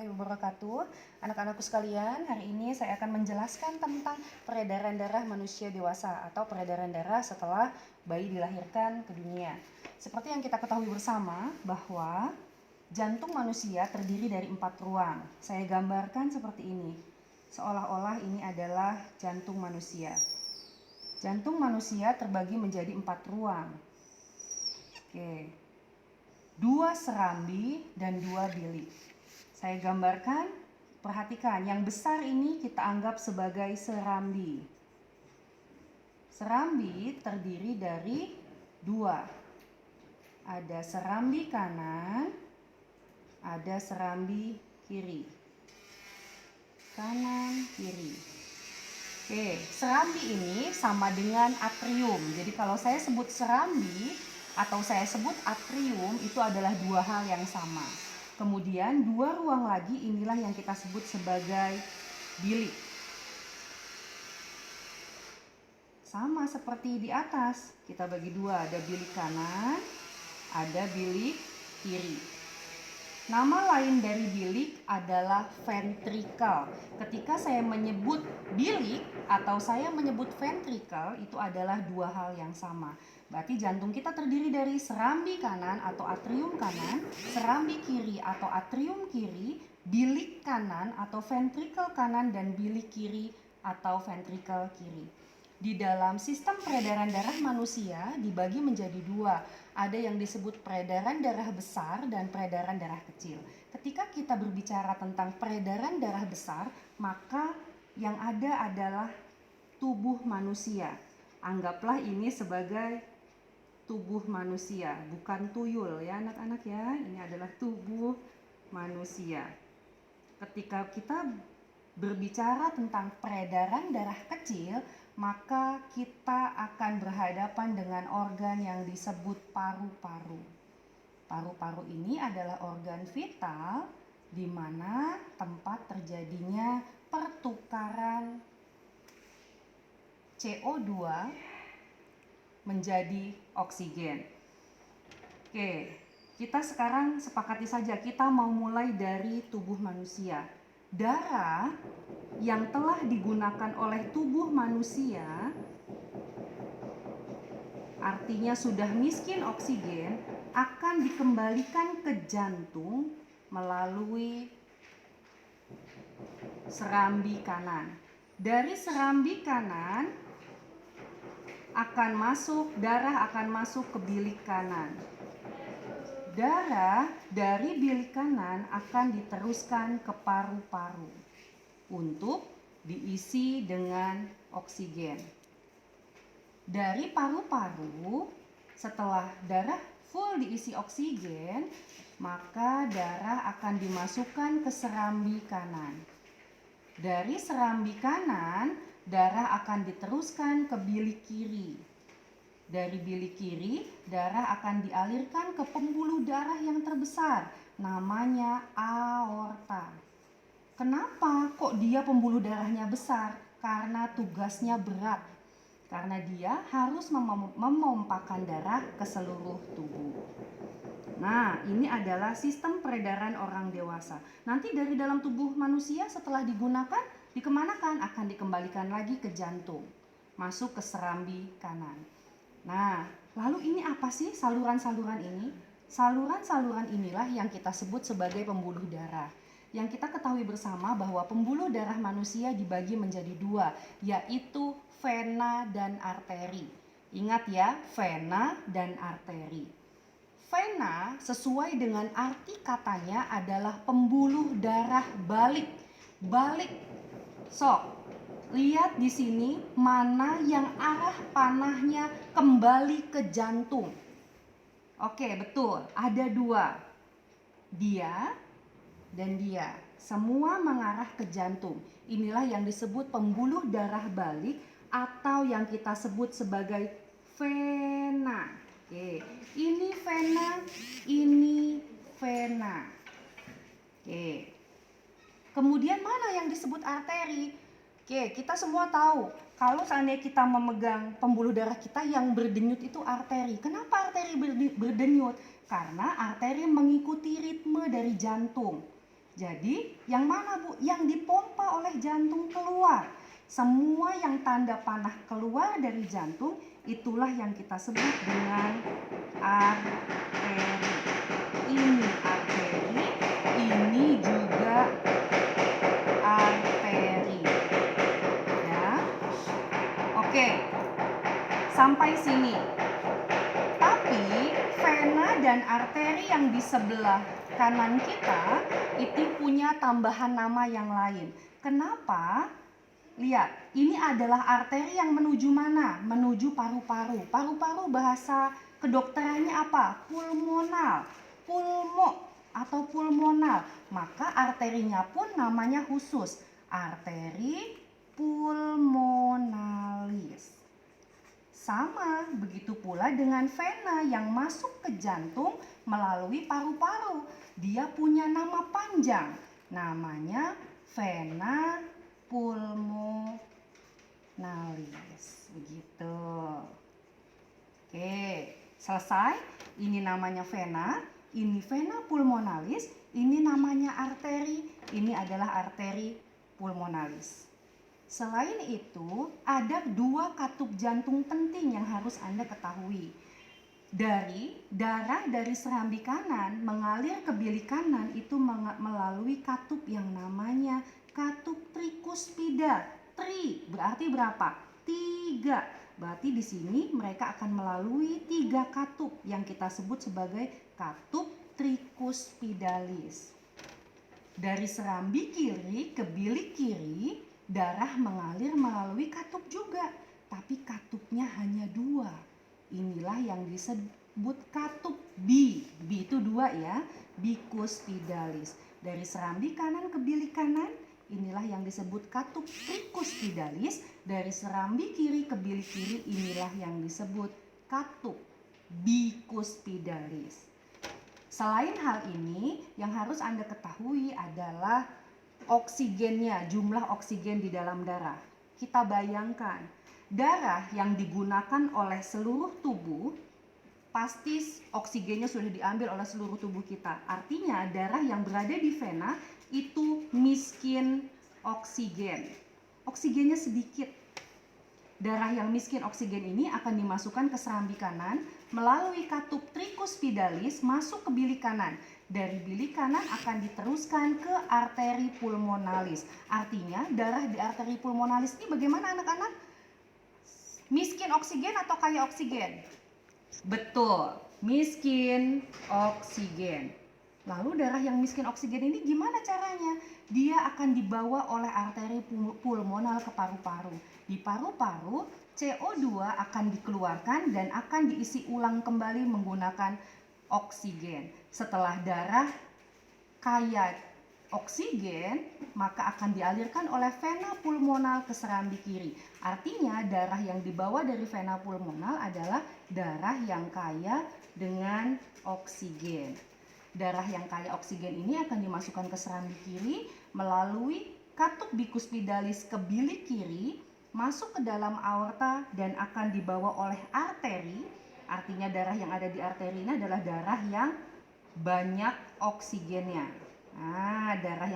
warahmatullahi wabarakatuh. Anak-anakku sekalian, hari ini saya akan menjelaskan tentang peredaran darah manusia dewasa atau peredaran darah setelah bayi dilahirkan ke dunia. Seperti yang kita ketahui bersama bahwa jantung manusia terdiri dari 4 ruang. Saya gambarkan seperti ini, seolah-olah ini adalah jantung manusia. Jantung manusia terbagi menjadi 4 ruang. Oke. 2 serambi dan 2 bilik. Saya gambarkan, perhatikan, yang besar ini kita anggap sebagai serambi. Serambi terdiri dari 2. Ada serambi kanan, ada serambi kiri. Kanan, kiri. Oke, serambi ini sama dengan atrium. Jadi kalau saya sebut serambi atau saya sebut atrium, itu adalah 2 hal yang sama. Kemudian 2 ruang lagi inilah yang kita sebut sebagai bilik. Sama seperti di atas, kita bagi 2, ada bilik kanan, ada bilik kiri. Nama lain dari bilik adalah ventricle. Ketika saya menyebut bilik atau saya menyebut ventricle, itu adalah 2 hal yang sama. Berarti jantung kita terdiri dari serambi kanan atau atrium kanan, serambi kiri atau atrium kiri, bilik kanan atau ventricle kanan, dan bilik kiri atau ventricle kiri. Di dalam sistem peredaran darah manusia dibagi menjadi 2. Ada yang disebut peredaran darah besar dan peredaran darah kecil. Ketika kita berbicara tentang peredaran darah besar, maka yang ada adalah tubuh manusia. Anggaplah ini sebagai tubuh manusia, bukan tuyul ya anak-anak ya. Ini adalah tubuh manusia. Ketika kita berbicara tentang peredaran darah kecil, maka kita akan berhadapan dengan organ yang disebut paru-paru. Paru-paru ini adalah organ vital di mana tempat terjadinya pertukaran CO2 menjadi oksigen. Oke, kita sekarang sepakati saja, kita mau mulai dari tubuh manusia. Darah yang telah digunakan oleh tubuh manusia, artinya sudah miskin oksigen, akan dikembalikan ke jantung melalui serambi kanan. Dari serambi kanan darah akan masuk ke bilik kanan. Darah dari bilik kanan akan diteruskan ke paru-paru untuk diisi dengan oksigen. Dari paru-paru, setelah darah full diisi oksigen, maka darah akan dimasukkan ke serambi kanan. Dari serambi kanan, darah akan diteruskan ke bilik kiri. Dari bilik kiri, darah akan dialirkan ke pembuluh darah yang terbesar, namanya aorta. Kenapa kok dia pembuluh darahnya besar? Karena tugasnya berat. Karena dia harus memompakan darah ke seluruh tubuh. Nah, ini adalah sistem peredaran orang dewasa. Nanti dari dalam tubuh manusia setelah digunakan, dikemanakan? Akan dikembalikan lagi ke jantung, masuk ke serambi kanan. Nah, lalu ini apa sih saluran-saluran ini? Saluran-saluran inilah yang kita sebut sebagai pembuluh darah. Yang kita ketahui bersama bahwa pembuluh darah manusia dibagi menjadi 2, yaitu vena dan arteri. Ingat ya, vena dan arteri. Vena sesuai dengan arti katanya adalah pembuluh darah balik. Sok, lihat di sini mana yang arah panahnya kembali ke jantung. Oke, betul. Ada 2. Dia dan dia. Semua mengarah ke jantung. Inilah yang disebut pembuluh darah balik atau yang kita sebut sebagai vena. Oke, ini vena, ini vena. Oke. Kemudian mana yang disebut arteri? Oke, kita semua tahu kalau seandainya kita memegang pembuluh darah kita yang berdenyut itu arteri. Kenapa arteri berdenyut? Karena arteri mengikuti ritme dari jantung. Jadi yang mana Bu? Yang dipompa oleh jantung keluar. Semua yang tanda panah keluar dari jantung itulah yang kita sebut dengan arteri. Ini arteri, ini juga arteri. Ya. Oke. Sampai sini. Tapi vena dan arteri yang di sebelah kanan kita itu punya tambahan nama yang lain. Kenapa? Lihat, ini adalah arteri yang menuju mana? Menuju paru-paru. Paru-paru bahasa kedokterannya apa? Pulmonal. Pulmo atau pulmonal. Maka arterinya pun namanya khusus. Arteri pulmonalis. Sama, begitu pula dengan vena yang masuk ke jantung melalui paru-paru. Dia punya nama panjang. Namanya vena pulmonalis. Begitu. Oke, selesai. Ini namanya vena. Ini vena pulmonalis. Ini namanya arteri. Ini adalah arteri pulmonalis. Selain itu, ada 2 katup jantung penting yang harus Anda ketahui. Darah dari serambi kanan mengalir ke bilik kanan itu melalui katup yang namanya katup trikuspida. Tri berarti berapa? 3. Berarti di sini mereka akan melalui 3 katup yang kita sebut sebagai katup trikuspidalis. Dari serambi kiri ke bilik kiri, darah mengalir melalui katup juga, tapi katupnya hanya 2. Inilah yang disebut katup B. B itu 2 ya, bikuspidalis. Dari serambi kanan ke bilik kanan, inilah yang disebut katup trikuspidalis. Dari serambi kiri ke bilik kiri, inilah yang disebut katup bikuspidalis. Selain hal ini, yang harus Anda ketahui adalah oksigennya, jumlah oksigen di dalam darah. Kita bayangkan, darah yang digunakan oleh seluruh tubuh, pasti oksigennya sudah diambil oleh seluruh tubuh kita. Artinya darah yang berada di vena itu miskin oksigen. Oksigennya sedikit. Darah yang miskin oksigen ini akan dimasukkan ke serambi kanan melalui katup trikuspidalis masuk ke bilik kanan. Dari bilik kanan akan diteruskan ke arteri pulmonalis. Artinya darah di arteri pulmonalis ini bagaimana anak-anak? Miskin oksigen atau kaya oksigen? Betul, miskin oksigen. Lalu darah yang miskin oksigen ini gimana caranya? Dia akan dibawa oleh arteri pulmonal ke paru-paru. Di paru-paru, CO2 akan dikeluarkan dan akan diisi ulang kembali menggunakan oksigen. Setelah darah kaya oksigen, maka akan dialirkan oleh vena pulmonal ke serambi kiri. Artinya darah yang dibawa dari vena pulmonal adalah darah yang kaya dengan oksigen. Darah yang kaya oksigen ini akan dimasukkan ke serambi kiri melalui katup bikuspidalis ke bilik kiri, masuk ke dalam aorta dan akan dibawa oleh arteri. Artinya darah yang ada di arteri ini adalah darah yang banyak oksigennya. Nah, darah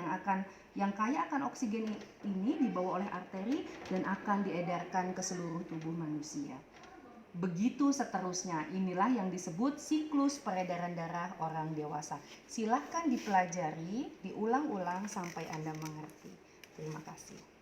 yang kaya akan oksigen ini dibawa oleh arteri dan akan diedarkan ke seluruh tubuh manusia. Begitu seterusnya, inilah yang disebut siklus peredaran darah orang dewasa. Silahkan dipelajari, diulang-ulang sampai Anda mengerti. Terima kasih.